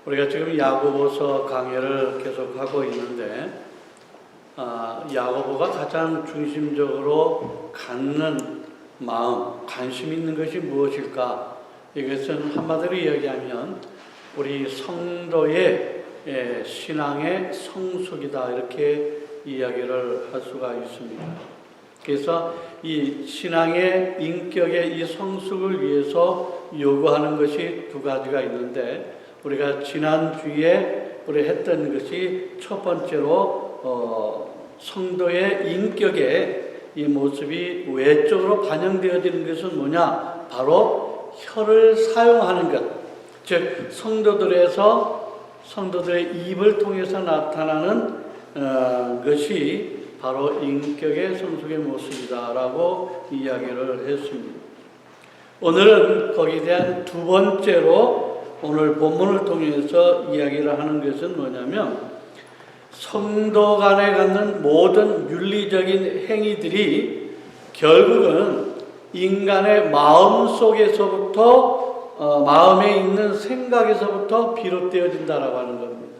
우리가 지금 야고보서 강해를 계속하고 있는데 야고보가 가장 중심적으로 갖는 마음, 관심 있는 것이 무엇일까? 이것은 한마디로 이야기하면 우리 성도의 신앙의 성숙이다, 이렇게 이야기를 할 수가 있습니다. 그래서 이 신앙의 인격의 이 성숙을 위해서 요구하는 것이 두 가지가 있는데, 우리가 지난주에 우리 했던 것이 첫 번째로 성도의 인격의 이 모습이 외적으로 반영되어지는 것은 뭐냐? 바로 혀를 사용하는 것. 즉 성도들의 입을 통해서 나타나는 것이 바로 인격의 성숙의 모습이다라고 이야기를 했습니다. 오늘은 거기에 대한 두 번째로 오늘 본문을 통해서 이야기를 하는 것은 뭐냐면, 성도 간에 갖는 모든 윤리적인 행위들이 결국은 인간의 마음 속에서부터 마음에 있는 생각에서부터 비롯되어진다라고 하는 겁니다.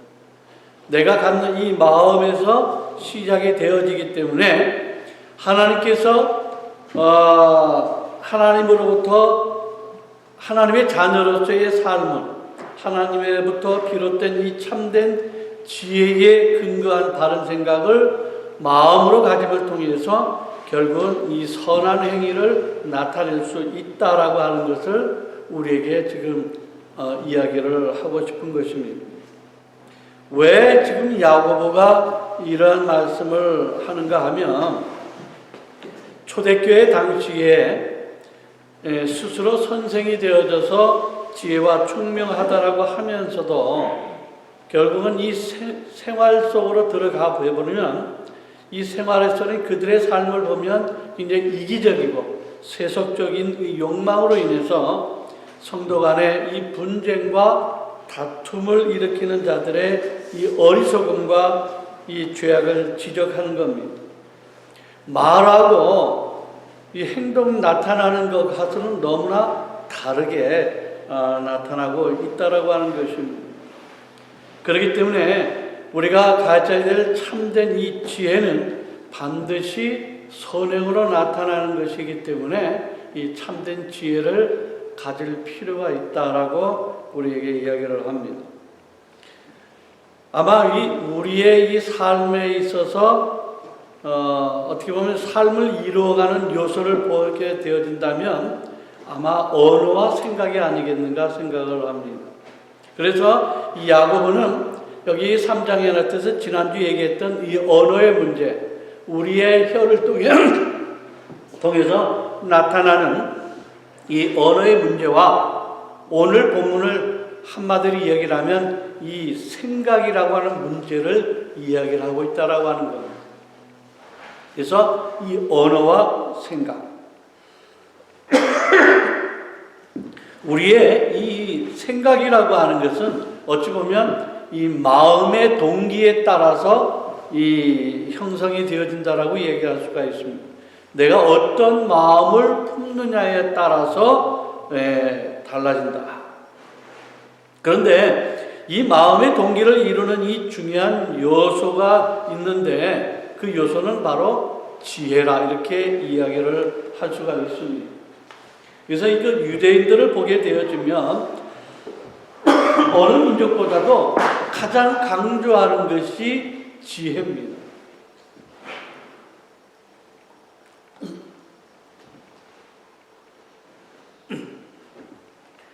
내가 갖는 이 마음에서 시작이 되어지기 때문에 하나님께서 하나님으로부터 하나님의 자녀로서의 삶은 하나님으로부터 비롯된 이 참된 지혜에 근거한 바른 생각을 마음으로 가짐을 통해서 결국은 이 선한 행위를 나타낼 수 있다라고 하는 것을 우리에게 지금 이야기를 하고 싶은 것입니다. 왜 지금 야고보가 이런 말씀을 하는가 하면, 초대교회 당시에 스스로 선생이 되어져서 지혜와 총명하다라고 하면서도 결국은 이 생활 속으로 들어가 버리면 이 생활에서는 그들의 삶을 보면 굉장히 이기적이고 세속적인 이 욕망으로 인해서 성도 간의 이 분쟁과 다툼을 일으키는 자들의 이 어리석음과 이 죄악을 지적하는 겁니다. 말하고 이 행동 나타나는 것과는 너무나 다르게 나타나고 있다라고 하는 것입니다. 그렇기 때문에 우리가 가져야 될 참된 이 지혜는 반드시 선행으로 나타나는 것이기 때문에 이 참된 지혜를 가질 필요가 있다라고 우리에게 이야기를 합니다. 아마 우리의 이 삶에 있어서 어떻게 보면 삶을 이루어가는 요소를 보게 되어진다면 아마 언어와 생각이 아니겠는가 생각을 합니다. 그래서 이 야고보는 여기 3장에 나타나서 지난주 얘기했던 이 언어의 문제, 우리의 혀를 통해서 나타나는 이 언어의 문제와 오늘 본문을 한마디로 이야기를 하면 이 생각이라고 하는 문제를 이야기를 하고 있다라고 하는 겁니다. 그래서 이 언어와 생각, 우리의 이 생각이라고 하는 것은 어찌 보면 이 마음의 동기에 따라서 이 형성이 되어진다라고 얘기할 수가 있습니다. 내가 어떤 마음을 품느냐에 따라서 달라진다. 그런데 이 마음의 동기를 이루는 이 중요한 요소가 있는데 그 요소는 바로 지혜라, 이렇게 이야기를 할 수가 있습니다. 그래서 이거 유대인들을 보게 되어지면 어느 민족보다도 가장 강조하는 것이 지혜입니다.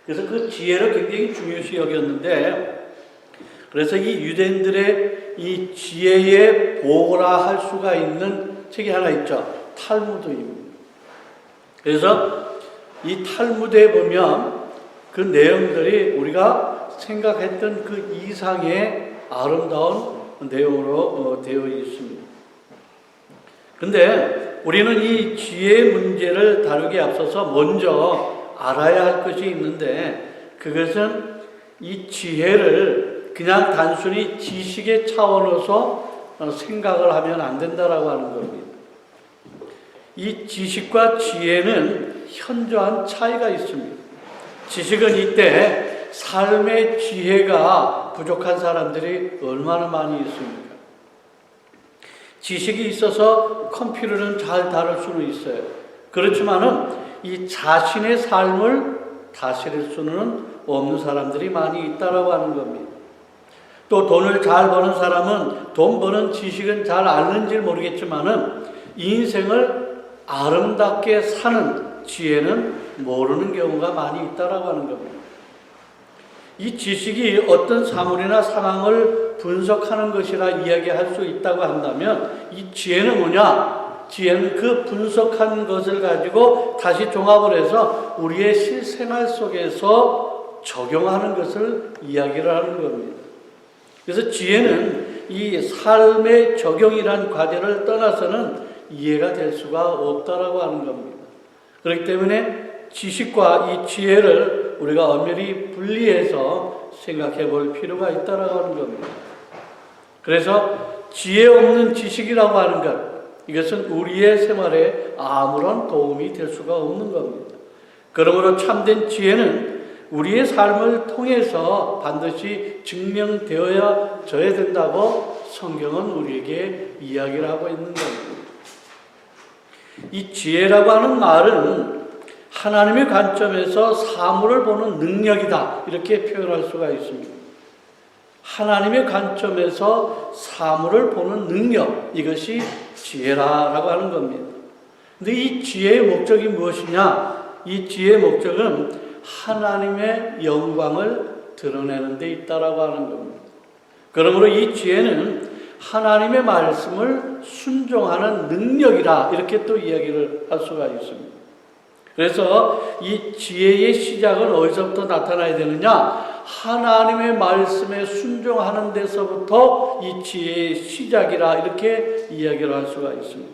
그래서 그 지혜를 굉장히 중요시 여겼는데, 그래서 이 유대인들의 이 지혜의 보고라 할 수가 있는 책이 하나 있죠. 탈무드입니다. 그래서 이 탈무드에 보면 그 내용들이 우리가 생각했던 그 이상의 아름다운 내용으로 되어 있습니다. 그런데 우리는 이 지혜의 문제를 다루기에 앞서서 먼저 알아야 할 것이 있는데, 그것은 이 지혜를 그냥 단순히 지식의 차원에서 생각을 하면 안 된다라고 하는 겁니다. 이 지식과 지혜는 현저한 차이가 있습니다. 지식은 이때 삶의 지혜가 부족한 사람들이 얼마나 많이 있습니까? 지식이 있어서 컴퓨터는 잘 다룰 수는 있어요. 그렇지만은 이 자신의 삶을 다스릴 수는 없는 사람들이 많이 있다라고 하는 겁니다. 또 돈을 잘 버는 사람은 돈 버는 지식은 잘 아는지 모르겠지만은 인생을 아름답게 사는 지혜는 모르는 경우가 많이 있다라고 하는 겁니다. 이 지식이 어떤 사물이나 상황을 분석하는 것이라 이야기할 수 있다고 한다면 이 지혜는 뭐냐? 지혜는 그 분석한 것을 가지고 다시 종합을 해서 우리의 실생활 속에서 적용하는 것을 이야기를 하는 겁니다. 그래서 지혜는 이 삶의 적용이란 과제를 떠나서는 이해가 될 수가 없다라고 하는 겁니다. 그렇기 때문에 지식과 이 지혜를 우리가 엄연히 분리해서 생각해 볼 필요가 있다라고 하는 겁니다. 그래서 지혜 없는 지식이라고 하는 것, 이것은 우리의 생활에 아무런 도움이 될 수가 없는 겁니다. 그러므로 참된 지혜는 우리의 삶을 통해서 반드시 증명되어야 된다고 성경은 우리에게 이야기를 하고 있는 겁니다. 이 지혜라고 하는 말은 하나님의 관점에서 사물을 보는 능력이다, 이렇게 표현할 수가 있습니다. 하나님의 관점에서 사물을 보는 능력, 이것이 지혜라고 하는 겁니다. 근데 이 지혜의 목적이 무엇이냐? 이 지혜의 목적은 하나님의 영광을 드러내는 데 있다라고 하는 겁니다. 그러므로 이 지혜는 하나님의 말씀을 순종하는 능력이라, 이렇게 또 이야기를 할 수가 있습니다. 그래서 이 지혜의 시작은 어디서부터 나타나야 되느냐? 하나님의 말씀에 순종하는 데서부터 이 지혜의 시작이라, 이렇게 이야기를 할 수가 있습니다.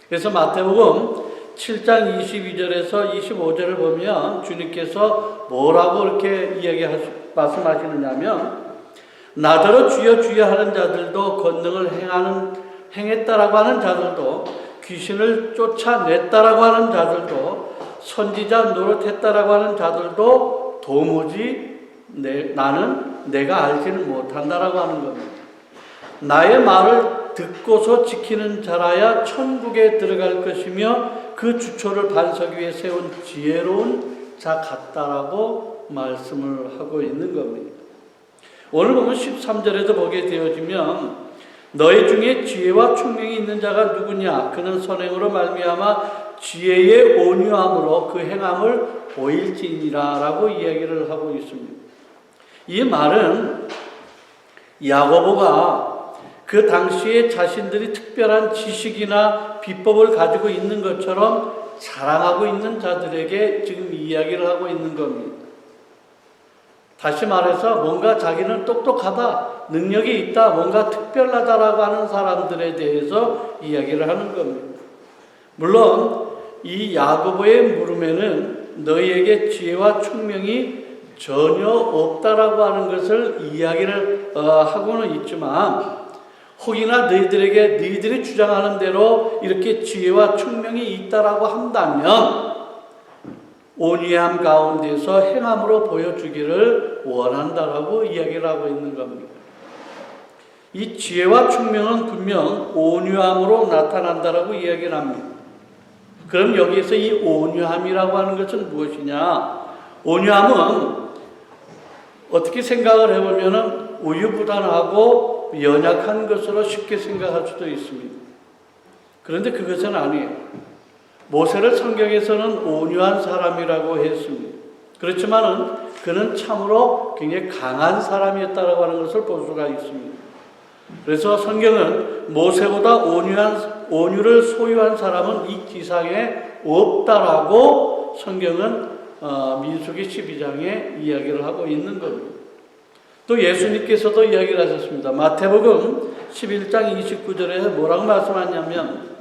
그래서 마태복음 7장 22절에서 25절을 보면 주님께서 뭐라고 이렇게 말씀하시느냐 하면, 나더러 주여 주여 하는 자들도 권능을 행했다라고 하는 자들도, 귀신을 쫓아냈다라고 하는 자들도, 선지자 노릇했다라고 하는 자들도 도무지 나는 내가 알지는 못한다라고 하는 겁니다. 나의 말을 듣고서 지키는 자라야 천국에 들어갈 것이며 그 주초를 반석 위에 세운 지혜로운 자 같다라고 말씀을 하고 있는 겁니다. 오늘 보면 13절에도 보게 되어지면, 너희 중에 지혜와 총명이 있는 자가 누구냐? 그는 선행으로 말미암아 지혜의 온유함으로 그 행함을 보일지니라 라고 이야기를 하고 있습니다. 이 말은 야고보가 그 당시에 자신들이 특별한 지식이나 비법을 가지고 있는 것처럼 자랑하고 있는 자들에게 지금 이야기를 하고 있는 겁니다. 다시 말해서 뭔가 자기는 똑똑하다, 능력이 있다, 뭔가 특별하다라고 하는 사람들에 대해서 이야기를 하는 겁니다. 물론 이 야고보의 물음에는 너희에게 지혜와 총명이 전혀 없다라고 하는 것을 이야기를 하고는 있지만, 혹이나 너희들이 주장하는 대로 이렇게 지혜와 총명이 있다라고 한다면 온유함 가운데서 행함으로 보여주기를 원한다라고 이야기를 하고 있는 겁니다. 이 지혜와 총명은 분명 온유함으로 나타난다라고 이야기를 합니다. 그럼 여기에서 이 온유함이라고 하는 것은 무엇이냐? 온유함은 어떻게 생각을 해보면 우유부단하고 연약한 것으로 쉽게 생각할 수도 있습니다. 그런데 그것은 아니에요. 모세를 성경에서는 온유한 사람이라고 했습니다. 그렇지만은 그는 참으로 굉장히 강한 사람이었다라고 하는 것을 볼 수가 있습니다. 그래서 성경은 모세보다 온유를 소유한 사람은 이 지상에 없다라고 성경은 민수기 12장에 이야기를 하고 있는 겁니다. 또 예수님께서도 이야기를 하셨습니다. 마태복음 11장 29절에 뭐라고 말씀하냐면,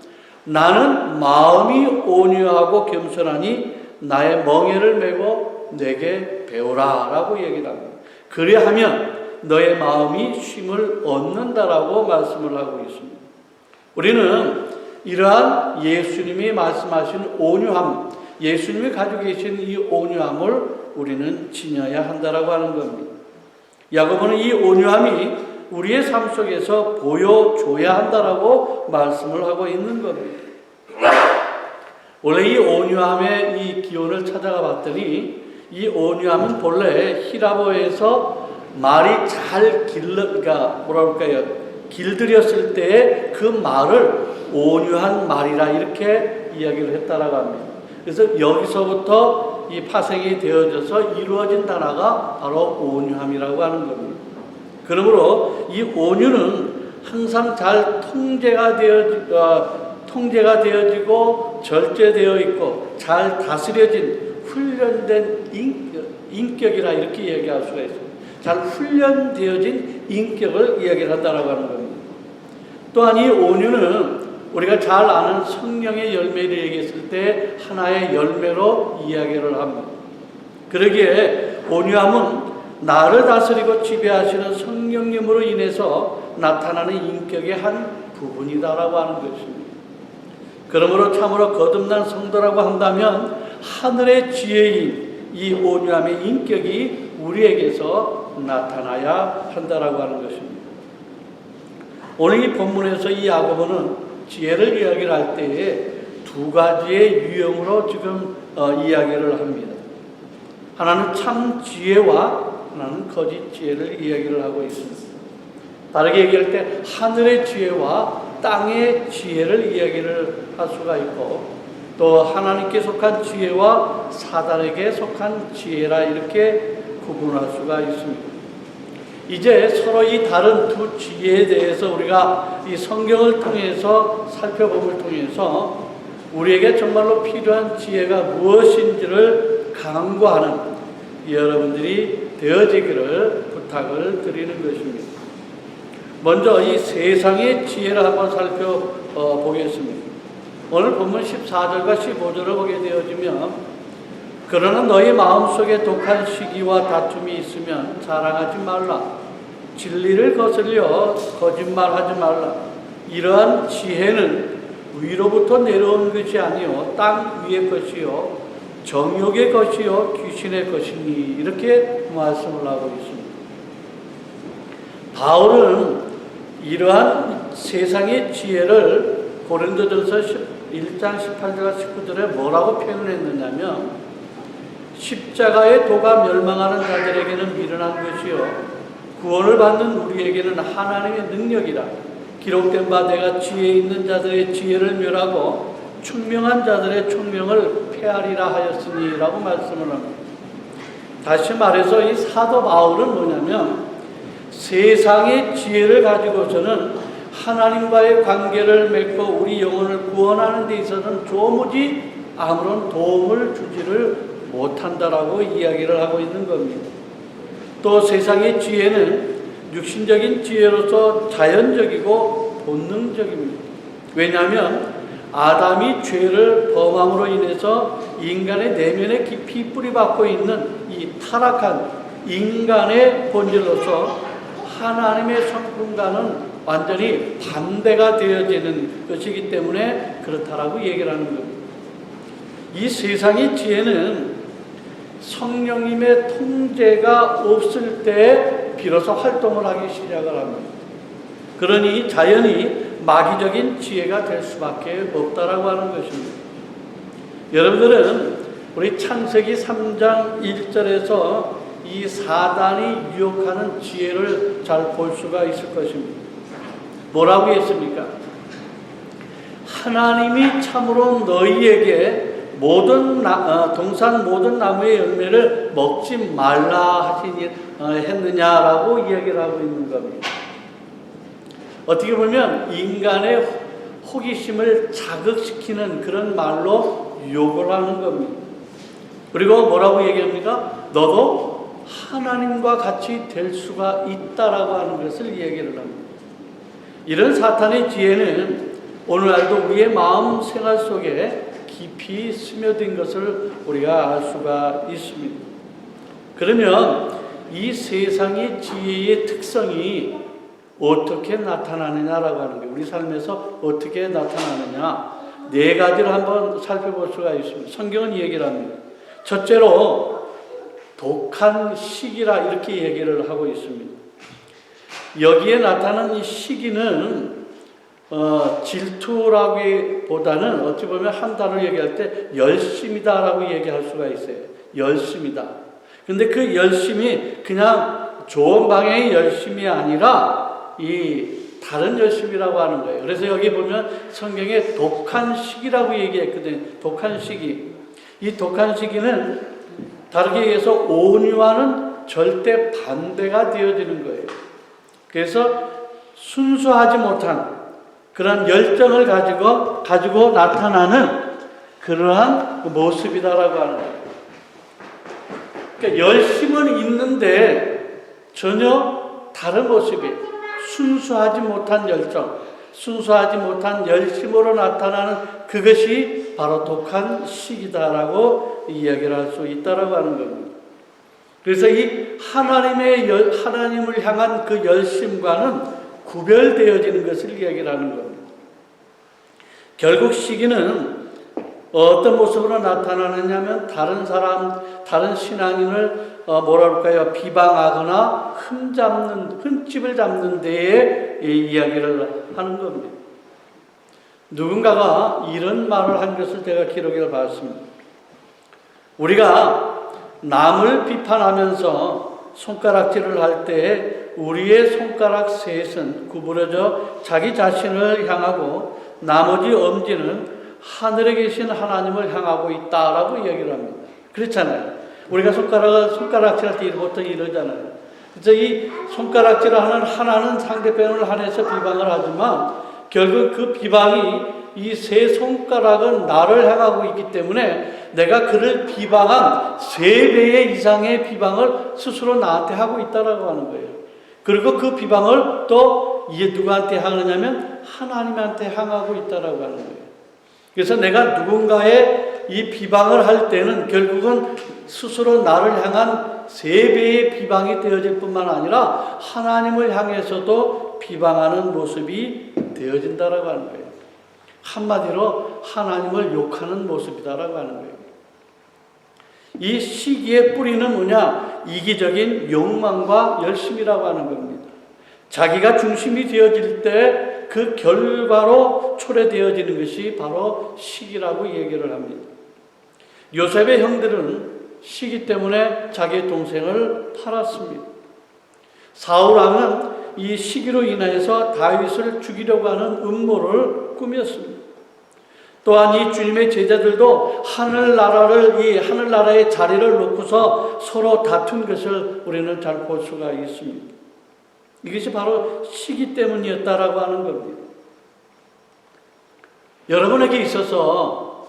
나는 마음이 온유하고 겸손하니 나의 멍에를 메고 내게 배우라 라고 얘기를 합니다. 그리하면 너의 마음이 쉼을 얻는다라고 말씀을 하고 있습니다. 우리는 이러한 예수님이 말씀하신 온유함, 예수님이 가지고 계신 이 온유함을 우리는 지녀야 한다라고 하는 겁니다. 야고보는 이 온유함이 우리의 삶 속에서 보여줘야 한다라고 말씀을 하고 있는 겁니다. 원래 이 온유함의 이 기원을 찾아가 봤더니 이 온유함은 본래 히라보에서 말이 잘 그러니까 뭐라 그럴까요? 길들였을 때 그 말을 온유한 말이라 이렇게 이야기를 했다라고 합니다. 그래서 여기서부터 이 파생이 되어져서 이루어진 단어가 바로 온유함이라고 하는 겁니다. 그러므로 이 온유는 항상 잘 통제가 되어지고 절제되어 있고 잘 다스려진 훈련된 인격이라 이렇게 이야기할 수가 있습니다. 잘 훈련되어진 인격을 이야기를 한다라고 하는 겁니다. 또한 이 온유는 우리가 잘 아는 성령의 열매를 얘기했을 때 하나의 열매로 이야기를 합니다. 그러기에 온유함은 나를 다스리고 지배하시는 성령님으로 인해서 나타나는 인격의 한 부분이다라고 하는 것입니다. 그러므로 참으로 거듭난 성도라고 한다면 하늘의 지혜인 이 온유함의 인격이 우리에게서 나타나야 한다라고 하는 것입니다. 오늘 이 본문에서 이 야고보는 지혜를 이야기를 할 때에 두 가지의 유형으로 지금 이야기를 합니다. 하나는 참 지혜와 하나는 거짓 지혜를 이야기를 하고 있습니다. 다르게 얘기할 때 하늘의 지혜와 땅의 지혜를 이야기를 할 수가 있고 또 하나님께 속한 지혜와 사단에게 속한 지혜라 이렇게 구분할 수가 있습니다. 이제 서로 이 다른 두 지혜에 대해서 우리가 이 성경을 통해서 살펴봄을 통해서 우리에게 정말로 필요한 지혜가 무엇인지를 강구하는 여러분들이 되어지기를 부탁을 드리는 것입니다. 먼저 이 세상의 지혜를 한번 살펴보겠습니다. 오늘 본문 14절과 15절을 보게 되어지면 그러나 너희 마음속에 독한 시기와 다툼이 있으면 자랑하지 말라. 진리를 거슬려 거짓말하지 말라. 이러한 지혜는 위로부터 내려온 것이 아니요 땅 위의 것이요 정욕의 것이요 귀신의 것이니 이렇게 말씀을 하고 있습니다. 바울은 이러한 세상의 지혜를 고린도전서 1장 18절과 19절에 뭐라고 표현을 했느냐면 십자가의 도가 멸망하는 자들에게는 미련한 것이요 구원을 받는 우리에게는 하나님의 능력이라. 기록된 바 내가 지혜 있는 자들의 지혜를 멸하고 총명한 자들의 총명을 폐하리라 하였으니 라고 말씀을 합니다. 다시 말해서 이 사도 바울은 뭐냐면 세상의 지혜를 가지고서는 하나님과의 관계를 맺고 우리 영혼을 구원하는 데 있어서는 조무지 아무런 도움을 주지를 못한다라고 이야기를 하고 있는 겁니다. 또 세상의 지혜는 육신적인 지혜로서 자연적이고 본능적입니다. 왜냐하면 아담이 죄를 범함으로 인해서 인간의 내면에 깊이 뿌리박고 있는 이 타락한 인간의 본질로서 하나님의 성품과는 완전히 반대가 되어지는 것이기 때문에 그렇다라고 얘기를 하는 겁니다. 이 세상의 지혜는 성령님의 통제가 없을 때 비로소 활동을 하기 시작을 합니다. 그러니 자연히 마귀적인 지혜가 될 수밖에 없다라고 하는 것입니다. 여러분들은 우리 창세기 3장 1절에서 이 사단이 유혹하는 지혜를 잘 볼 수가 있을 것입니다. 뭐라고 했습니까? 하나님이 참으로 너희에게 동산 모든 나무의 열매를 먹지 말라 했느냐라고 이야기를 하고 있는 겁니다. 어떻게 보면 인간의 호기심을 자극시키는 그런 말로 유혹을 하는 겁니다. 그리고 뭐라고 얘기합니까? 너도 하나님과 같이 될 수가 있다라고 하는 것을 얘기를 합니다. 이런 사탄의 지혜는 오늘날도 우리의 마음 생활 속에 깊이 스며든 것을 우리가 알 수가 있습니다. 그러면 이 세상의 지혜의 특성이 어떻게 나타나느냐라고 하는 거예요. 우리 삶에서 어떻게 나타나느냐. 네 가지를 한번 살펴볼 수가 있습니다. 성경은 이 얘기를 합니다. 첫째로 독한 시기라 이렇게 얘기를 하고 있습니다. 여기에 나타난 이 시기는 질투라기보다는 어찌 보면 한 단어를 얘기할 때 열심이다라고 얘기할 수가 있어요. 열심이다. 근데 그 열심이 그냥 좋은 방향의 열심이 아니라 이 다른 열심이라고 하는 거예요. 그래서 여기 보면 성경에 독한 시기라고 얘기했거든요. 독한 시기. 이 독한 시기는 다르게 얘기해서 온유와는 절대 반대가 되어지는 거예요. 그래서 순수하지 못한 그런 열정을 가지고 나타나는 그러한 모습이다라고 하는 거예요. 그러니까 열심은 있는데 전혀 다른 모습이에요. 순수하지 못한 열정, 순수하지 못한 열심으로 나타나는 그것이 바로 독한 시기다라고 이야기를 할 수 있다라고 하는 겁니다. 그래서 이 하나님을 향한 그 열심과는 구별되어지는 것을 이야기를 하는 겁니다. 결국 시기는 어떤 모습으로 나타나느냐면 다른 신앙인을 비방하거나 흠집을 잡는 데에 이야기를 하는 겁니다. 누군가가 이런 말을 한 것을 제가 기록해 봤습니다. 우리가 남을 비판하면서 손가락질을 할 때 우리의 손가락 셋은 구부러져 자기 자신을 향하고 나머지 엄지는 하늘에 계신 하나님을 향하고 있다라고 얘기를 합니다. 그렇잖아요. 우리가 손가락질할 때 보통 이러잖아요. 그래서 이 손가락질을 하는 하나는 상대편을 향해서 비방을 하지만 결국 그 비방이 이 세 손가락은 나를 향하고 있기 때문에 내가 그를 비방한 3배 이상의 비방을 스스로 나한테 하고 있다라고 하는 거예요. 그리고 그 비방을 또 이게 누구한테 향하느냐면 하나님한테 향하고 있다라고 하는 거예요. 그래서 내가 누군가의 이 비방을 할 때는 결국은 스스로 나를 향한 3배의 비방이 되어질 뿐만 아니라 하나님을 향해서도 비방하는 모습이 되어진다라고 하는 거예요. 한마디로 하나님을 욕하는 모습이다라고 하는 거예요. 이 시기의 뿌리는 뭐냐? 이기적인 욕망과 열심이라고 하는 겁니다. 자기가 중심이 되어질 때 그 결과로 초래되어지는 것이 바로 시기라고 얘기를 합니다. 요셉의 형들은 시기 때문에 자기 동생을 팔았습니다. 사울 왕은 이 시기로 인해서 다윗을 죽이려고 하는 음모를 꾸몄습니다. 또한 이 주님의 제자들도 하늘나라의 자리를 놓고서 서로 다툰 것을 우리는 잘 볼 수가 있습니다. 이것이 바로 시기 때문이었다라고 하는 겁니다. 여러분에게 있어서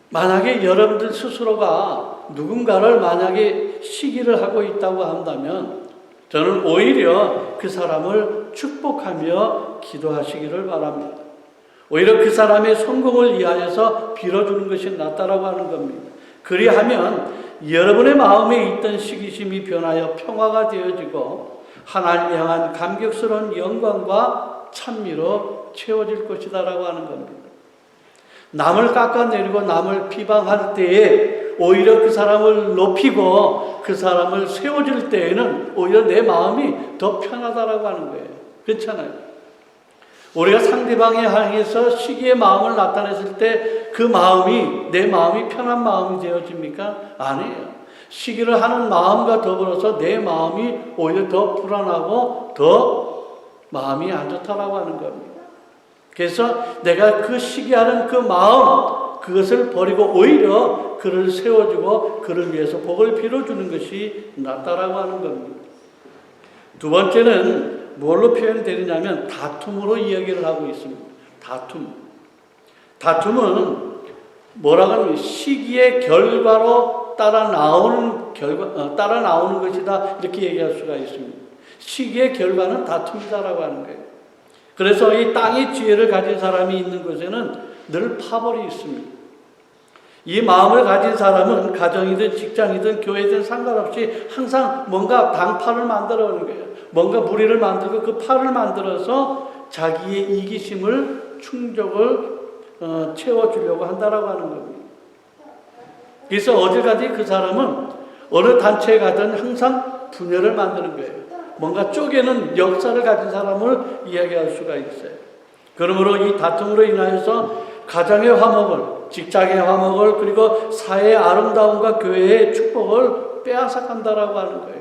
만약에 여러분들 스스로가 누군가를 만약에 시기를 하고 있다고 한다면 저는 오히려 그 사람을 축복하며 기도하시기를 바랍니다. 오히려 그 사람의 성공을 위하여서 빌어주는 것이 낫다라고 하는 겁니다. 그리하면 여러분의 마음에 있던 시기심이 변하여 평화가 되어지고 하나님을 향한 감격스러운 영광과 찬미로 채워질 것이다라고 하는 겁니다. 남을 깎아내리고 남을 비방할 때에 오히려 그 사람을 높이고 그 사람을 세워줄 때에는 오히려 내 마음이 더 편하다라고 하는 거예요. 그렇잖아요. 우리가 상대방에 향해서 시기의 마음을 나타냈을 때 그 마음이 내 마음이 편한 마음이 되어집니까? 아니에요. 시기를 하는 마음과 더불어서 내 마음이 오히려 더 불안하고 더 마음이 안 좋다라고 하는 겁니다. 그래서 내가 그 시기하는 그 마음 그것을 버리고 오히려 그를 세워주고 그를 위해서 복을 빌어주는 것이 낫다라고 하는 겁니다. 두 번째는 뭘로 표현되느냐면 다툼으로 이야기를 하고 있습니다. 다툼은 뭐라고 하면 시기의 결과로 따라 나오는 것이다 이렇게 얘기할 수가 있습니다. 시기의 결과는 다툼이다라고 하는 거예요. 그래서 이 땅의 지혜를 가진 사람이 있는 곳에는 늘 파벌이 있습니다. 이 마음을 가진 사람은 가정이든 직장이든 교회든 상관없이 항상 뭔가 당파를 만들어 오는 거예요. 뭔가 무리를 만들고 그 파를 만들어서 자기의 이기심을 충족을 채워주려고 한다라고 하는 겁니다. 그래서 어딜 가든 그 사람은 어느 단체에 가든 항상 분열을 만드는 거예요. 뭔가 쪼개는 역사를 가진 사람을 이야기할 수가 있어요. 그러므로 이 다툼으로 인하여서 가정의 화목을, 직장의 화목을, 그리고 사회의 아름다움과 교회의 축복을 빼앗아간다라고 하는 거예요.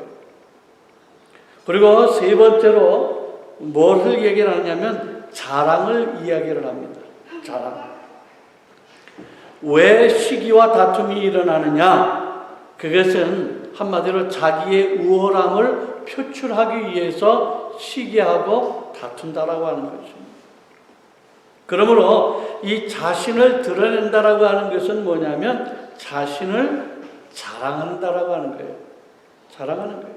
그리고 세 번째로 무엇을 얘기를 하냐면 자랑을 이야기를 합니다. 자랑. 왜 시기와 다툼이 일어나느냐? 그것은 한마디로 자기의 우월함을 표출하기 위해서 시기하고 다툰다라고 하는 것입니다. 그러므로 이 자신을 드러낸다라고 하는 것은 뭐냐면 자신을 자랑한다라고 하는 거예요. 자랑하는 거예요.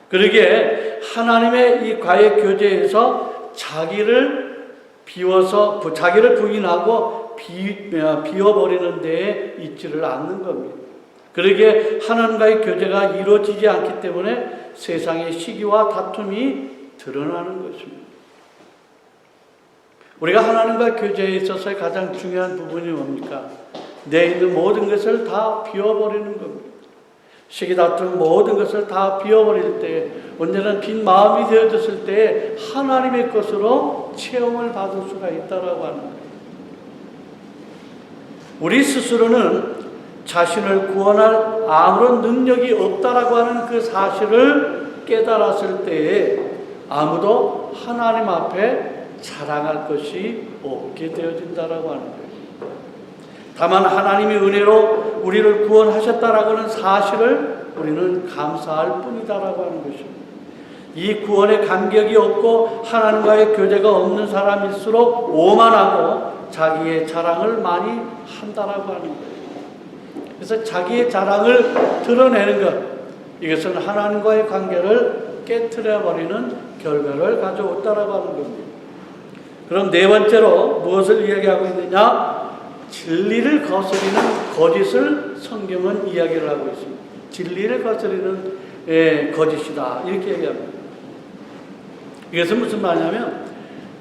그러기에 하나님의 이 과외 교제에서 자기를 비워서 자기를 부인하고 비워버리는 데에 있지를 않는 겁니다. 그러기에 하나님과의 교제가 이루어지지 않기 때문에 세상의 시기와 다툼이 드러나는 것입니다. 우리가 하나님과 교제에 있어서의 가장 중요한 부분이 뭡니까? 내 있는 모든 것을 다 비워버리는 겁니다. 시기 다툼 모든 것을 다 비워버릴 때, 언제는 빈 마음이 되어졌을 때 하나님의 것으로 체험을 받을 수가 있다라고 하는 거예요. 우리 스스로는 자신을 구원할 아무런 능력이 없다라고 하는 그 사실을 깨달았을 때에 아무도 하나님 앞에 자랑할 것이 없게 되어진다라고 하는 거예요. 다만 하나님의 은혜로 우리를 구원하셨다라고 하는 사실을 우리는 감사할 뿐이다라고 하는 것입니다. 이 구원의 감격이 없고 하나님과의 교제가 없는 사람일수록 오만하고 자기의 자랑을 많이 한다라고 하는 거예요. 그래서 자기의 자랑을 드러내는 것, 이것은 하나님과의 관계를 깨트려버리는 결과를 가져왔다라고 하는 겁니다. 그럼 네 번째로 무엇을 이야기하고 있느냐? 진리를 거스리는 거짓을 성경은 이야기를 하고 있습니다. 진리를 거스리는 거짓이다, 이렇게 얘기합니다. 이것은 무슨 말이냐면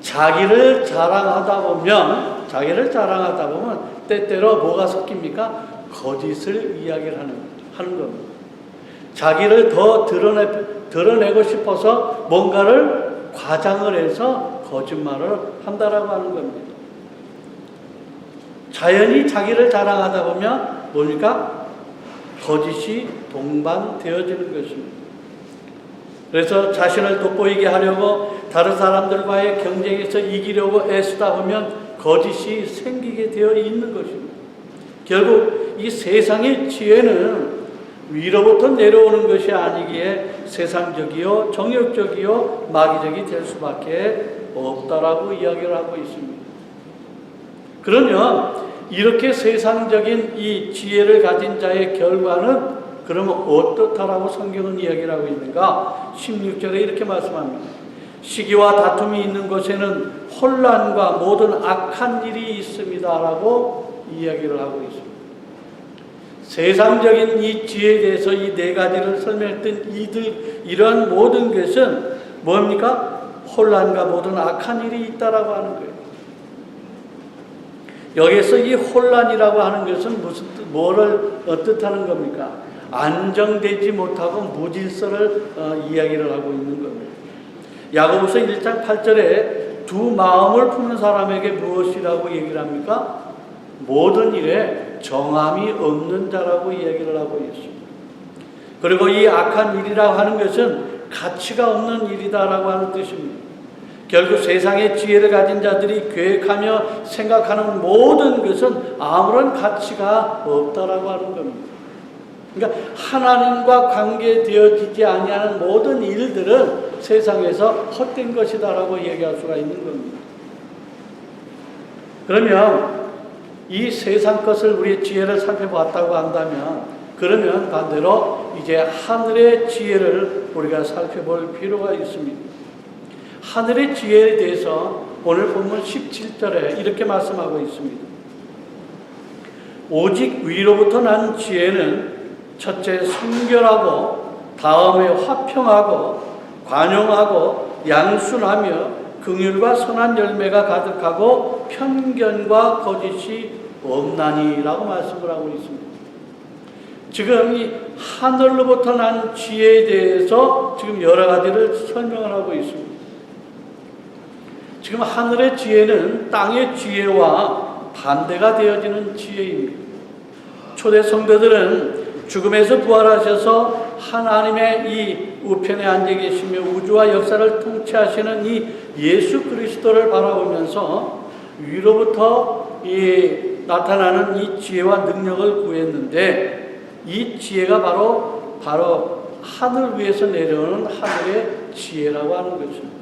자기를 자랑하다 보면 때때로 뭐가 섞입니까? 거짓을 이야기를 하는 겁니다. 자기를 더 드러내고 싶어서 뭔가를 과장을 해서 거짓말을 한다라고 하는 겁니다. 자연히 자기를 자랑하다 보면 뭡니까? 거짓이 동반되어지는 것입니다. 그래서 자신을 돋보이게 하려고 다른 사람들과의 경쟁에서 이기려고 애쓰다 보면 거짓이 생기게 되어 있는 것입니다. 결국 이 세상의 지혜는 위로부터 내려오는 것이 아니기에 세상적이요, 정욕적이요, 마귀적이 될 수밖에 없다라고 이야기를 하고 있습니다. 그러면 이렇게 세상적인 이 지혜를 가진 자의 결과는 그러면 어떻다라고 성경은 이야기를 하고 있는가? 16절에 이렇게 말씀합니다. 시기와 다툼이 있는 곳에는 혼란과 모든 악한 일이 있습니다라고 이야기를 하고 있습니다. 세상적인 이 지혜에 대해서 이 네 가지를 설명했던 이러한 모든 것은 뭡니까? 혼란과 모든 악한 일이 있다라고 하는 거예요. 여기서 이 혼란이라고 하는 것은 뭐를 뜻하는 겁니까? 안정되지 못하고 무질서를 이야기를 하고 있는 겁니다. 야고보서 1장 8절에 두 마음을 푸는 사람에게 무엇이라고 얘기를 합니까? 모든 일에 정함이 없는 자라고 이야기를 하고 있습니다. 그리고 이 악한 일이라고 하는 것은 가치가 없는 일이다라고 하는 뜻입니다. 결국 세상의 지혜를 가진 자들이 계획하며 생각하는 모든 것은 아무런 가치가 없다라고 하는 겁니다. 그러니까 하나님과 관계되어지지 아니하는 모든 일들은 세상에서 헛된 것이다라고 얘기할 수가 있는 겁니다. 그러면 이 세상 것을 우리의 지혜를 살펴봤다고 한다면 그러면 반대로 이제 하늘의 지혜를 우리가 살펴볼 필요가 있습니다. 하늘의 지혜에 대해서 오늘 본문 17절에 이렇게 말씀하고 있습니다. 오직 위로부터 난 지혜는 첫째 순결하고 다음에 화평하고 관용하고 양순하며 긍휼과 선한 열매가 가득하고 편견과 거짓이 없나니라고 말씀을 하고 있습니다. 지금 이 하늘로부터 난 지혜에 대해서 지금 여러 가지를 설명을 하고 있습니다. 지금 하늘의 지혜는 땅의 지혜와 반대가 되어지는 지혜입니다. 초대 성도들은 죽음에서 부활하셔서 하나님의 이 우편에 앉아 계시며 우주와 역사를 통치하시는 이 예수 그리스도를 바라보면서 위로부터 나타나는 이 지혜와 능력을 구했는데, 이 지혜가 바로 하늘 위에서 내려오는 하늘의 지혜라고 하는 것입니다.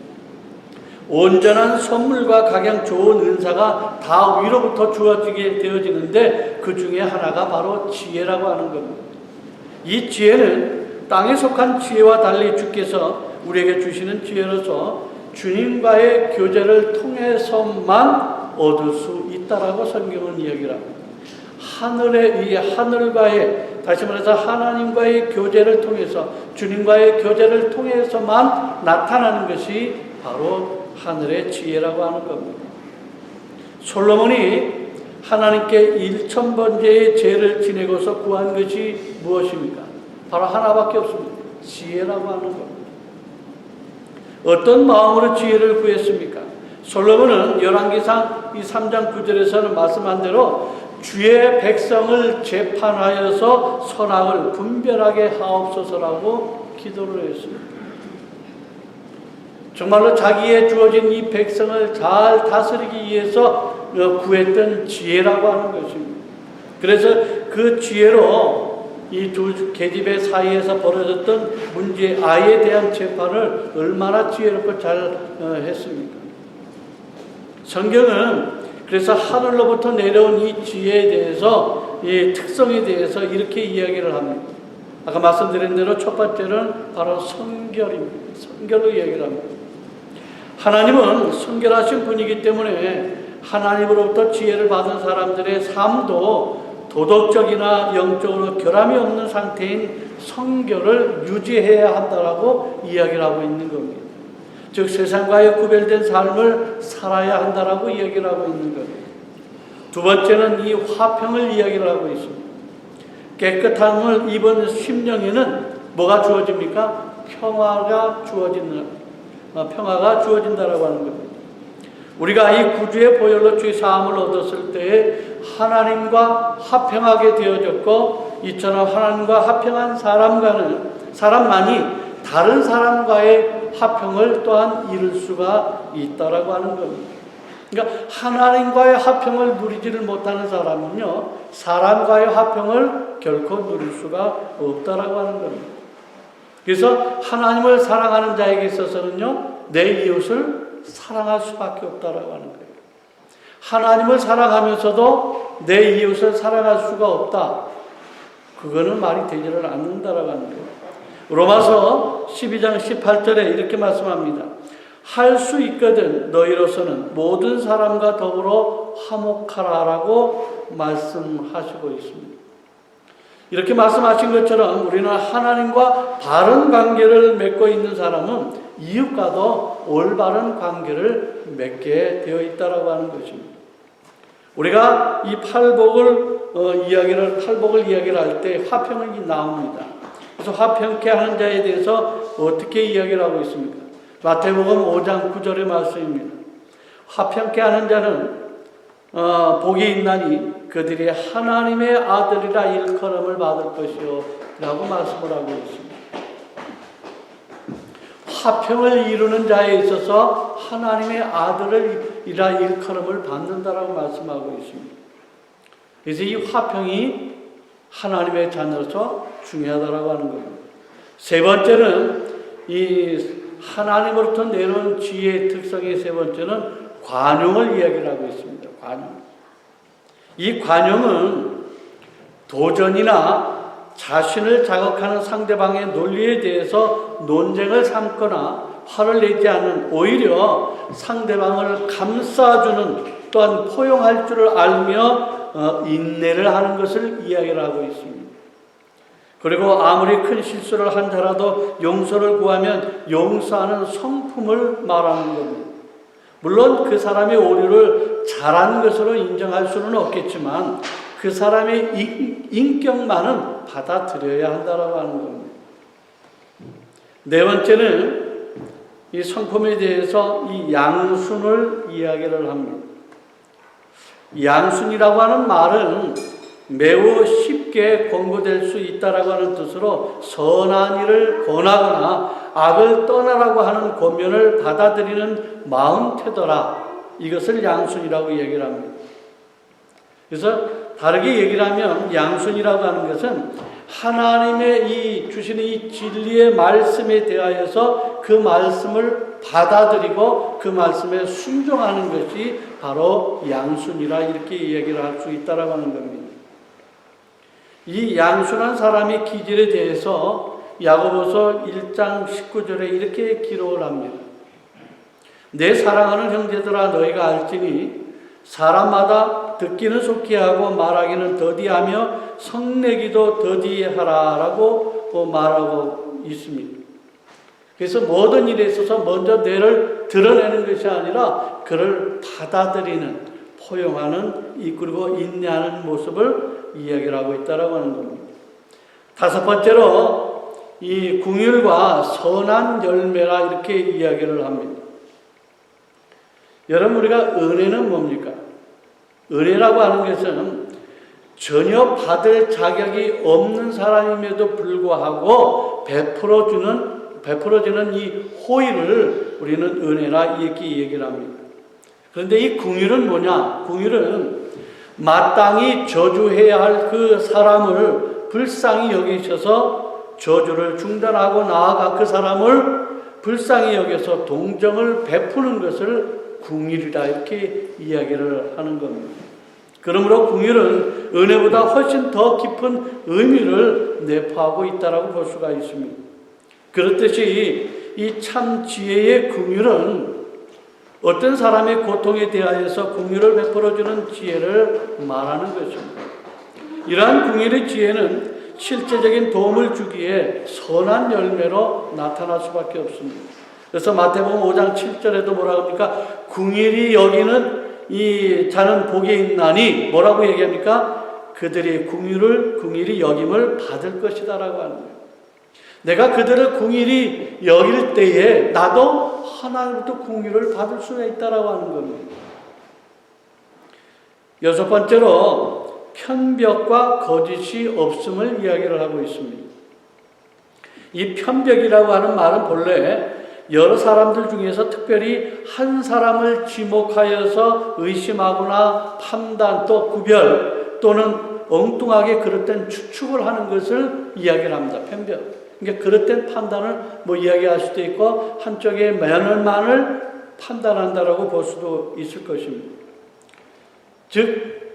온전한 선물과 각양 좋은 은사가 다 위로부터 주어지게 되어지는데, 그 중에 하나가 바로 지혜라고 하는 겁니다. 이 지혜는 땅에 속한 지혜와 달리 주께서 우리에게 주시는 지혜로서 주님과의 교제를 통해서만 얻을 수 있다라고 성경은 이야기를 합니다. 하늘과의, 다시 말해서 하나님과의 교제를 통해서, 주님과의 교제를 통해서만 나타나는 것이 바로 하늘의 지혜라고 하는 겁니다. 솔로몬이 하나님께 1000번째의 죄를 지내고서 구한 것이 무엇입니까? 바로 하나밖에 없습니다. 지혜라고 하는 겁니다. 어떤 마음으로 지혜를 구했습니까? 솔로몬은 열왕기상 3장 9절에서는 말씀한 대로 주의 백성을 재판하여서 선악을 분별하게 하옵소서라고 기도를 했습니다. 정말로 자기의 주어진 이 백성을 잘 다스리기 위해서 구했던 지혜라고 하는 것입니다. 그래서 그 지혜로 이 두 계집의 사이에서 벌어졌던 문제, 아이에 대한 재판을 얼마나 지혜롭고 잘 했습니까? 성경은 그래서 하늘로부터 내려온 이 지혜에 대해서, 이 특성에 대해서 이렇게 이야기를 합니다. 아까 말씀드린 대로 첫 번째는 바로 성결입니다. 성결로 이야기를 합니다. 하나님은 성결하신 분이기 때문에 하나님으로부터 지혜를 받은 사람들의 삶도 도덕적이나 영적으로 결함이 없는 상태인 성결을 유지해야 한다라고 이야기를 하고 있는 겁니다. 즉 세상과의 구별된 삶을 살아야 한다라고 이야기를 하고 있는 겁니다. 두 번째는 이 화평을 이야기를 하고 있습니다. 깨끗함을 입은 심령에는 뭐가 주어집니까? 평화가 주어진다라고 하는 겁니다. 우리가 이 구주의 보혈로 죄 사함을 얻었을 때에 하나님과 화평하게 되어졌고, 이처럼 하나님과 화평한 사람만이 다른 사람과의 화평을 또한 이룰 수가 있다라고 하는 겁니다. 그러니까 하나님과의 화평을 누리지를 못하는 사람은요, 사람과의 화평을 결코 누릴 수가 없다라고 하는 겁니다. 그래서 하나님을 사랑하는 자에게 있어서는요, 내 이웃을 사랑할 수밖에 없다라고 하는 거예요. 하나님을 사랑하면서도 내 이웃을 사랑할 수가 없다. 그거는 말이 되지를 않는다라고 하는 거예요. 로마서 12장 18절에 이렇게 말씀합니다. 할 수 있거든 너희로서는 모든 사람과 더불어 화목하라라고 말씀하시고 있습니다. 이렇게 말씀하신 것처럼 우리는 하나님과 바른 관계를 맺고 있는 사람은 이웃과도 올바른 관계를 맺게 되어 있다라고 하는 것입니다. 우리가 이 팔복을 이야기를 할 때 화평이 나옵니다. 그래서 화평케 하는 자에 대해서 어떻게 이야기를 하고 있습니까? 마태복음 5장 9절의 말씀입니다. 화평케 하는 자는 복이 있나니 그들이 하나님의 아들이라 일컬음을 받을 것이요 라고 말씀을 하고 있습니다. 화평을 이루는 자에 있어서 하나님의 아들이라 일컬음을 받는다라고 말씀하고 있습니다. 그래서 이 화평이 하나님의 자녀로서 중요하다라고 하는 겁니다. 세 번째는 이 하나님으로부터 내려온 지혜의 특성의 세 번째는 관용을 이야기를 하고 있습니다. 관용. 이 관용은 도전이나 자신을 자극하는 상대방의 논리에 대해서 논쟁을 삼거나 화를 내지 않는, 오히려 상대방을 감싸주는, 또한 포용할 줄을 알며 인내를 하는 것을 이야기를 하고 있습니다. 그리고 아무리 큰 실수를 한 자라도 용서를 구하면 용서하는 성품을 말하는 겁니다. 물론 그 사람의 오류를 잘한 것으로 인정할 수는 없겠지만 그 사람의 인격만은 받아들여야 한다라고 하는 겁니다. 네 번째는 이 성품에 대해서 이 양순을 이야기를 합니다. 양순이라고 하는 말은 매우 쉽게 권고될 수 있다라고 하는 뜻으로 선한 일을 권하거나 악을 떠나라고 하는 권면을 받아들이는 마음 태도라. 이것을 양순이라고 얘기를 합니다. 그래서 다르게 얘기를 하면 양순이라고 하는 것은 하나님의 이 주시는 이 진리의 말씀에 대하여서 그 말씀을 받아들이고 그 말씀에 순종하는 것이 바로 양순이라 이렇게 얘기를 할 수 있다라고 하는 겁니다. 이 양순한 사람의 기질에 대해서 야고보서 1장 19절에 이렇게 기록을 합니다. 내 사랑하는 형제들아 너희가 알지니 사람마다 듣기는 속히 하고 말하기는 더디하며 성내기도 더디하라라고 말하고 있습니다. 그래서 모든 일에 있어서 먼저 내를 드러내는 것이 아니라 그를 받아들이는, 포용하는, 이끌고 인내하는 모습을 이야기를 하고 있다라고 하는 겁니다. 다섯 번째로 이 긍휼과 선한 열매라 이렇게 이야기를 합니다. 여러분 우리가 은혜는 뭡니까? 은혜라고 하는 것은 전혀 받을 자격이 없는 사람임에도 불구하고 베풀어주는 이 호의를 우리는 은혜라 이렇게 얘기를 합니다. 그런데 이 긍휼은 뭐냐? 긍휼은 마땅히 저주해야 할 그 사람을 불쌍히 여기셔서 저주를 중단하고 나아가 그 사람을 불쌍히 여겨서 동정을 베푸는 것을 긍휼이다 이렇게 이야기를 하는 겁니다. 그러므로 긍휼은 은혜보다 훨씬 더 깊은 의미를 내포하고 있다라고 볼 수가 있습니다. 그렇듯이 이 참 지혜의 긍휼은 어떤 사람의 고통에 대하여서 긍휼을 베풀어주는 지혜를 말하는 것입니다. 이러한 긍휼의 지혜는 실제적인 도움을 주기에 선한 열매로 나타날 수밖에 없습니다. 그래서 마태복음 5장 7절에도 뭐라고 합니까? 긍휼히 여기는 이 자는 복이 있나니 뭐라고 얘기합니까? 그들이 긍휼히 여김을 받을 것이다라고 하는 거예요. 내가 그들을 긍휼히 여길 때에 나도 하나님부터 긍휼을 받을 수가 있다라고 하는 겁니다. 여섯 번째로 편벽과 거짓이 없음을 이야기를 하고 있습니다. 이 편벽이라고 하는 말은 본래 여러 사람들 중에서 특별히 한 사람을 지목하여서 의심하거나 판단 또 구별 또는 엉뚱하게 그릇된 추측을 하는 것을 이야기를 합니다. 편벽. 그러니까 그릇된 판단을 이야기할 수도 있고 한쪽의 면을만을 판단한다라고 볼 수도 있을 것입니다. 즉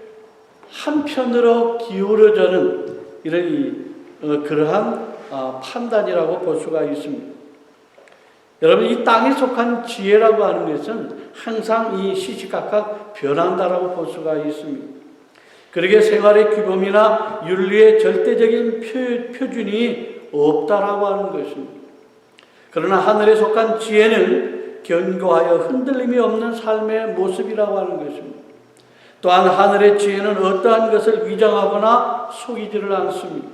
한편으로 기울어져는 이런 그러한 판단이라고 볼 수가 있습니다. 여러분 이 땅에 속한 지혜라고 하는 것은 항상 이 시시각각 변한다라고 볼 수가 있습니다. 그러게 생활의 규범이나 윤리의 절대적인 표준이 없다라고 하는 것입니다. 그러나 하늘에 속한 지혜는 견고하여 흔들림이 없는 삶의 모습이라고 하는 것입니다. 또한 하늘의 지혜는 어떠한 것을 위장하거나 속이지를 않습니다.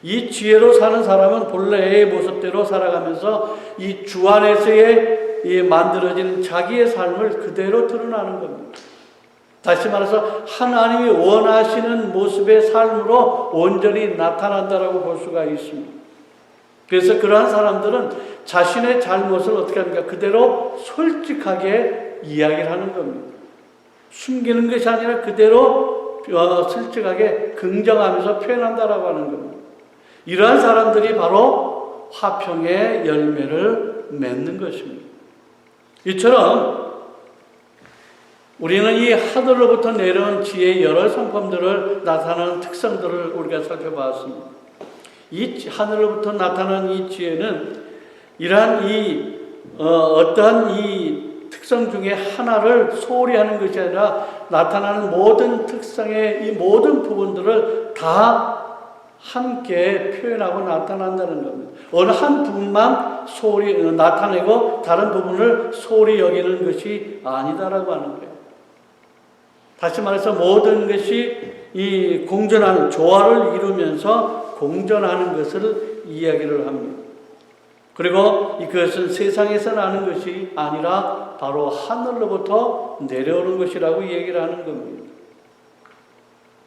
이 지혜로 사는 사람은 본래의 모습대로 살아가면서 이 주 안에서의 이 만들어진 자기의 삶을 그대로 드러나는 겁니다. 다시 말해서 하나님이 원하시는 모습의 삶으로 온전히 나타난다라고 볼 수가 있습니다. 그래서 그러한 사람들은 자신의 잘못을 어떻게 합니까? 그대로 솔직하게 이야기를 하는 겁니다. 숨기는 것이 아니라 그대로 솔직하게 긍정하면서 표현한다라고 하는 겁니다. 이러한 사람들이 바로 화평의 열매를 맺는 것입니다. 이처럼 우리는 이 하늘로부터 내려온 지혜의 여러 성품들을 나타나는 특성들을 우리가 살펴봤습니다. 이 하늘로부터 나타나는 이 지혜는 이러한 어떠한 이 특성 중에 하나를 소홀히 하는 것이 아니라 나타나는 모든 특성의 이 모든 부분들을 다 함께 표현하고 나타난다는 겁니다. 어느 한 부분만 소홀히 나타내고 다른 부분을 소홀히 여기는 것이 아니다라고 하는 거예요. 다시 말해서 모든 것이 이 공존하는 조화를 이루면서 공존하는 것을 이야기를 합니다. 그리고 이것은 세상에서 나는 것이 아니라 바로 하늘로부터 내려오는 것이라고 얘기를 하는 겁니다.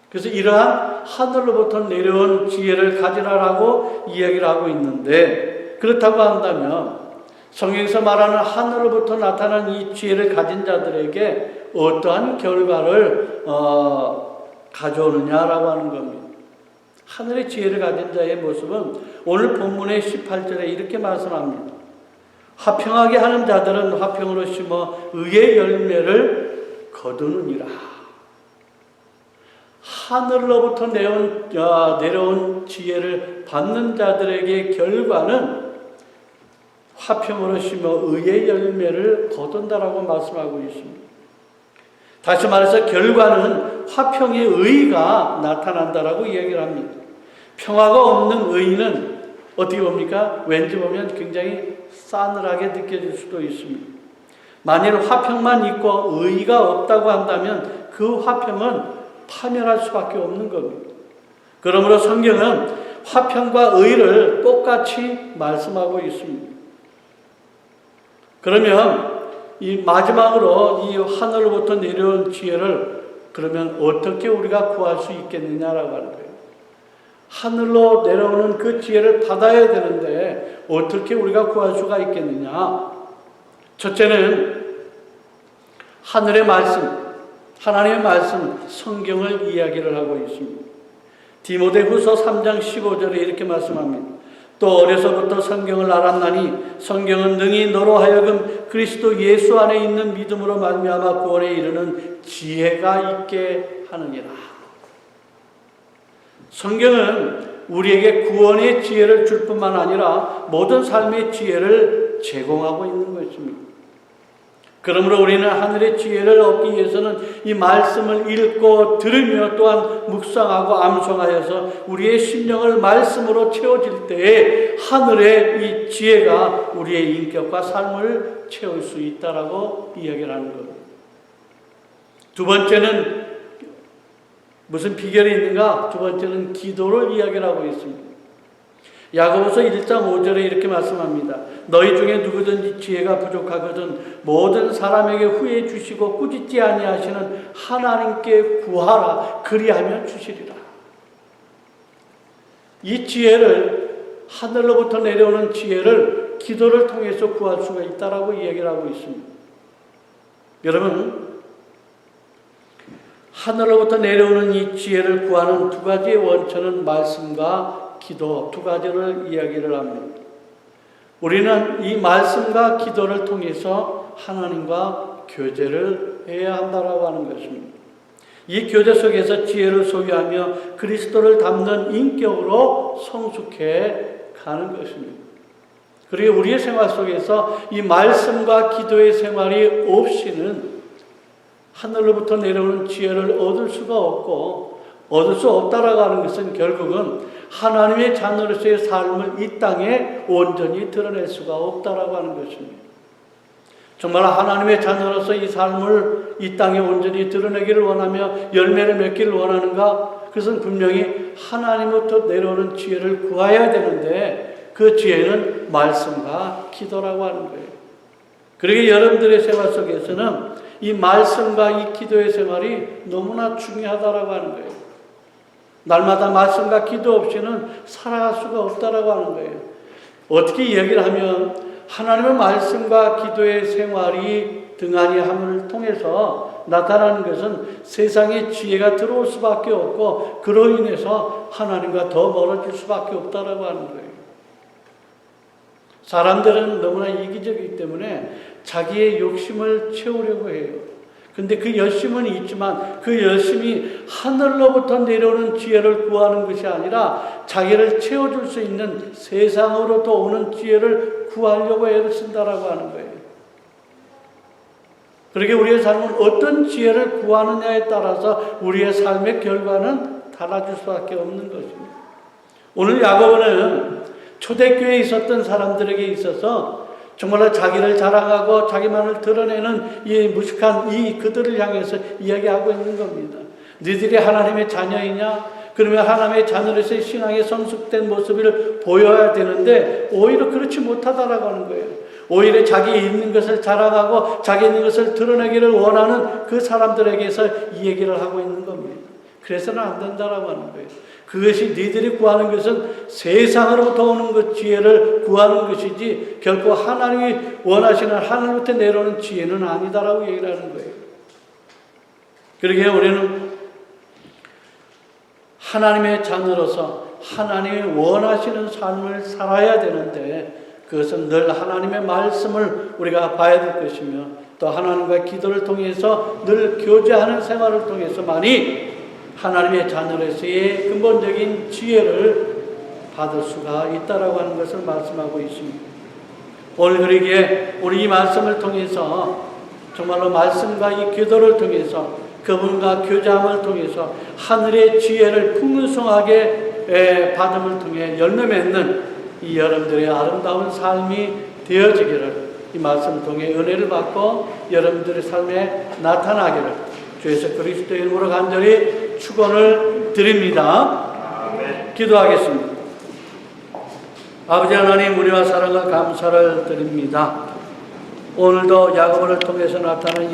그래서 이러한 하늘로부터 내려온 지혜를 가지라라고 이야기를 하고 있는데, 그렇다고 한다면 성경에서 말하는 하늘로부터 나타난 이 지혜를 가진 자들에게 어떠한 결과를 가져오느냐라고 하는 겁니다. 하늘의 지혜를 가진 자의 모습은 오늘 본문의 18절에 이렇게 말씀합니다. 화평하게 하는 자들은 화평으로 심어 의의 열매를 거두느니라. 하늘로부터 내려온 지혜를 받는 자들에게 결과는 화평으로 심어 의의 열매를 거둔다라고 말씀하고 있습니다. 다시 말해서 결과는 화평의 의가 나타난다라고 이야기를 합니다. 평화가 없는 의는 어떻게 봅니까? 왠지 보면 굉장히 싸늘하게 느껴질 수도 있습니다. 만일 화평만 있고 의가 없다고 한다면 그 화평은 파멸할 수밖에 없는 겁니다. 그러므로 성경은 화평과 의를 똑같이 말씀하고 있습니다. 그러면 이 마지막으로 이 하늘로부터 내려온 지혜를 그러면 어떻게 우리가 구할 수 있겠느냐라고 하는 거예요. 하늘로 내려오는 그 지혜를 받아야 되는데 어떻게 우리가 구할 수가 있겠느냐? 첫째는 하늘의 말씀, 하나님의 말씀, 성경을 이야기를 하고 있습니다. 디모데후서 3장 15절에 이렇게 말씀합니다. 또 어려서부터 성경을 알았나니 성경은 능히 너로 하여금 그리스도 예수 안에 있는 믿음으로 말미암아 구원에 이르는 지혜가 있게 하느니라. 성경은 우리에게 구원의 지혜를 줄 뿐만 아니라 모든 삶의 지혜를 제공하고 있는 것입니다. 그러므로 우리는 하늘의 지혜를 얻기 위해서는 이 말씀을 읽고 들으며 또한 묵상하고 암송하여서 우리의 심령을 말씀으로 채워질 때에 하늘의 이 지혜가 우리의 인격과 삶을 채울 수 있다라고 이야기를 하는 겁니다. 두 번째는 무슨 비결이 있는가? 두 번째는 기도를 이야기를 하고 있습니다. 야고보서 1장 5절에 이렇게 말씀합니다. 너희 중에 누구든지 지혜가 부족하거든 모든 사람에게 후해 주시고 꾸짖지 아니하시는 하나님께 구하라. 그리하면 주시리라. 이 지혜를, 하늘로부터 내려오는 지혜를 기도를 통해서 구할 수가 있다라고 이야기를 하고 있습니다. 여러분, 하늘로부터 내려오는 이 지혜를 구하는 두 가지의 원천은 말씀과 기도, 두 가지를 이야기를 합니다. 우리는 이 말씀과 기도를 통해서 하나님과 교제를 해야 한다라고 하는 것입니다. 이 교제 속에서 지혜를 소유하며 그리스도를 닮는 인격으로 성숙해 가는 것입니다. 그리고 우리의 생활 속에서 이 말씀과 기도의 생활이 없이는 하늘로부터 내려오는 지혜를 얻을 수가 없고, 얻을 수 없다라고 하는 것은 결국은 하나님의 자녀로서의 삶을 이 땅에 온전히 드러낼 수가 없다라고 하는 것입니다. 정말 하나님의 자녀로서 이 삶을 이 땅에 온전히 드러내기를 원하며 열매를 맺기를 원하는가? 그것은 분명히 하나님부터 내려오는 지혜를 구해야 되는데 그 지혜는 말씀과 기도라고 하는 거예요. 그러게 여러분들의 생활 속에서는 이 말씀과 이 기도의 생활이 너무나 중요하다라고 하는 거예요. 날마다 말씀과 기도 없이는 살아갈 수가 없다라고 하는 거예요. 어떻게 이야기를 하면 하나님의 말씀과 기도의 생활이 등한히 함을 통해서 나타나는 것은 세상에 지혜가 들어올 수밖에 없고 그로 인해서 하나님과 더 멀어질 수밖에 없다라고 하는 거예요. 사람들은 너무나 이기적이기 때문에 자기의 욕심을 채우려고 해요. 근데 그 열심은 있지만 그 열심이 하늘로부터 내려오는 지혜를 구하는 것이 아니라 자기를 채워줄 수 있는 세상으로부터 오는 지혜를 구하려고 애를 쓴다라고 하는 거예요. 그러게 우리의 삶은 어떤 지혜를 구하느냐에 따라서 우리의 삶의 결과는 달라질 수밖에 없는 것입니다. 오늘 야고보는 초대교회에 있었던 사람들에게 있어서 정말로 자기를 자랑하고 자기만을 드러내는 이 무식한 그들을 향해서 이야기하고 있는 겁니다. 너희들이 하나님의 자녀이냐? 그러면 하나님의 자녀로서의 신앙의 성숙된 모습을 보여야 되는데 오히려 그렇지 못하다라고 하는 거예요. 오히려 자기 있는 것을 자랑하고 자기 있는 것을 드러내기를 원하는 그 사람들에게서 이 얘기를 하고 있는 겁니다. 그래서는 안 된다라고 하는 거예요. 그것이 너희들이 구하는 것은 세상으로부터 오는 그 지혜를 구하는 것이지 결코 하나님이 원하시는 하늘부터 내려오는 지혜는 아니다라고 얘기를 하는 거예요. 그러기에 우리는 하나님의 자녀로서 하나님이 원하시는 삶을 살아야 되는데 그것은 늘 하나님의 말씀을 우리가 봐야 될 것이며 또 하나님과 기도를 통해서 늘 교제하는 생활을 통해서만이 하나님의 자녀로서의 근본적인 지혜를 받을 수가 있다라고 하는 것을 말씀하고 있습니다. 오늘 그러기에 우리 이 말씀을 통해서 정말로 말씀과 이 기도를 통해서 그분과 교제함을 통해서 하늘의 지혜를 풍성하게 받음을 통해 열매 맺는 이 여러분들의 아름다운 삶이 되어지기를 이 말씀을 통해 은혜를 받고 여러분들의 삶에 나타나기를 주 예수 그리스도의 이름으로 간절히 축원을 드립니다. 기도하겠습니다. 아버지 하나님, 우리와 사랑과 감사를 드립니다. 오늘도 야고보를 통해서 나타난